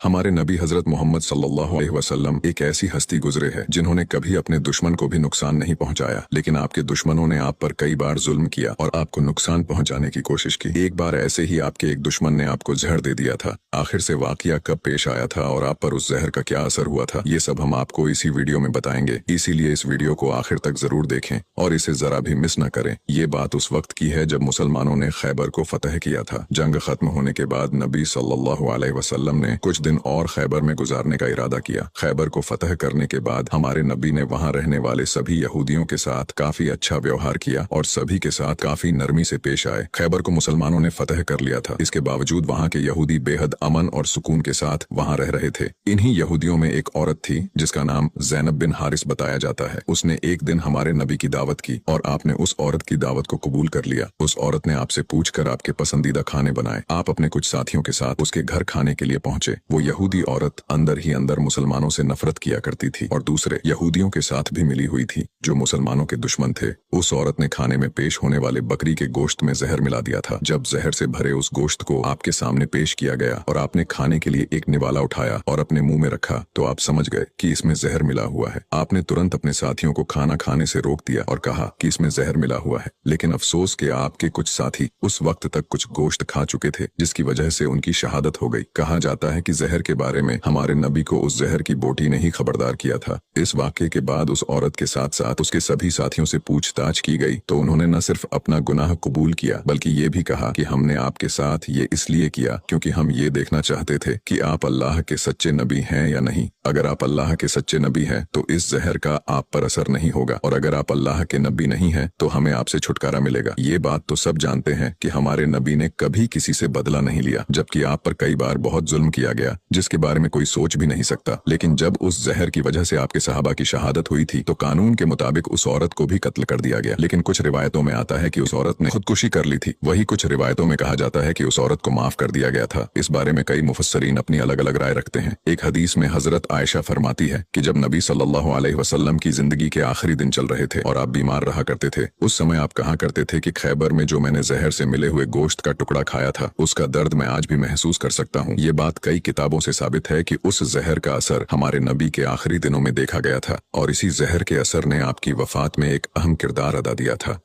हमारे नबी हजरत मोहम्मद सल्लल्लाहु अलैहि वसल्लम एक ऐसी हस्ती गुजरे है जिन्होंने कभी अपने दुश्मन को भी नुकसान नहीं पहुंचाया, लेकिन आपके दुश्मनों ने आप पर कई बार जुल्म किया और आपको नुकसान पहुंचाने की कोशिश की। एक बार ऐसे ही आपके एक दुश्मन ने आपको जहर दे दिया था। आखिर से वाकया कब पेश आया था और आप पर उस जहर का क्या असर हुआ था, ये सब हम आपको इसी वीडियो में बताएंगे। इसीलिए इस वीडियो को आखिर तक जरूर देखें और इसे जरा भी मिस न करें। ये बात उस वक्त की है जब मुसलमानों ने खैबर को फतह किया था। जंग खत्म होने के बाद नबी सल्लल्लाहु अलैहि वसल्लम ने कुछ दिन और खैबर में गुजारने का इरादा किया। खैबर को फतह करने के बाद हमारे नबी ने वहां रहने वाले सभी यहूदियों के साथ काफी अच्छा व्यवहार किया और सभी के साथ काफी नरमी से पेश आए। खैबर को मुसलमानों ने फतह कर लिया था, इसके बावजूद वहां के यहूदी बेहद अमन और सुकून के साथ वहां रह रहे थे। इन्हीं यहूदियों में एक औरत थी जिसका नाम ज़ैनब बिन हारिस बताया जाता है। उसने एक दिन हमारे नबी की दावत की और आपने उस औरत की दावत को कबूल कर लिया। उस औरत ने आपसे पूछकर आपके पसंदीदा खाने बनाए। आप अपने कुछ साथियों के साथ उसके घर खाने के लिए पहुंचे। वो यहूदी औरत अंदर ही अंदर मुसलमानों से नफरत किया करती थी और दूसरे यहूदियों के साथ भी मिली हुई थी जो मुसलमानों के दुश्मन थे। उस औरत ने खाने में पेश होने वाले बकरी के गोश्त में जहर मिला दिया था। जब जहर से भरे उस गोश्त को आपके सामने पेश किया गया और आपने खाने के लिए एक निवाला उठाया और अपने मुंह में रखा तो आप समझ गए कि इसमें जहर मिला हुआ है। आपने तुरंत अपने साथियों को खाना खाने से रोक दिया और कहा कि इसमें जहर मिला हुआ है, लेकिन अफसोस के आपके कुछ साथी उस वक्त तक कुछ गोश्त खा चुके थे जिसकी वजह से उनकी शहादत हो गई। कहा जाता है कि जहर के बारे में हमारे नबी को उस जहर की बोटी ने ही खबरदार किया था। इस वाक़े के बाद उस औरत के साथ साथ उसके सभी साथियों से पूछताछ की गई तो उन्होंने न सिर्फ अपना गुनाह कबूल किया बल्कि ये भी कहा कि हमने आपके साथ ये इसलिए किया क्योंकि हम ये देखना चाहते थे कि आप अल्लाह के सच्चे नबी हैं या नहीं। अगर आप अल्लाह के सच्चे नबी हैं तो इस जहर का आप पर असर नहीं होगा, और अगर आप अल्लाह के नबी नहीं हैं तो हमें आपसे छुटकारा मिलेगा। ये बात तो सब जानते हैं कि हमारे नबी ने कभी किसी से बदला नहीं लिया, जबकि आप पर कई बार बहुत जुल्म किया गया जिसके बारे में कोई सोच भी नहीं सकता। लेकिन जब उस जहर की वजह से आपके सहाबा की शहादत हुई थी तो कानून के मुताबिक उस औरत को भी कत्ल कर दिया गया। लेकिन कुछ रिवायतों में आता है कि उस औरत ने खुदकुशी कर ली थी। वही कुछ रिवायतों में कहा जाता है कि उस औरत को माफ कर दिया गया था। इस बारे में कई मुफस्सरीन अपनी अलग अलग राय रखते हैं। एक हदीस में हजरत आयशा फरमाती है कि जब नबी सल्लल्लाहु अलैहि वसल्लम की जिंदगी के आखिरी दिन चल रहे थे और आप बीमार रहा करते थे, उस समय आप कहा करते थे कि खैबर में जो मैंने जहर से मिले हुए गोश्त का टुकड़ा खाया था उसका दर्द मैं आज भी महसूस कर सकता हूँ। ये बात कई किताबों से साबित है कि उस जहर का असर हमारे नबी के आखिरी दिनों में देखा गया था और इसी जहर के असर ने आपकी वफात में एक अहम किरदार अदा दिया था।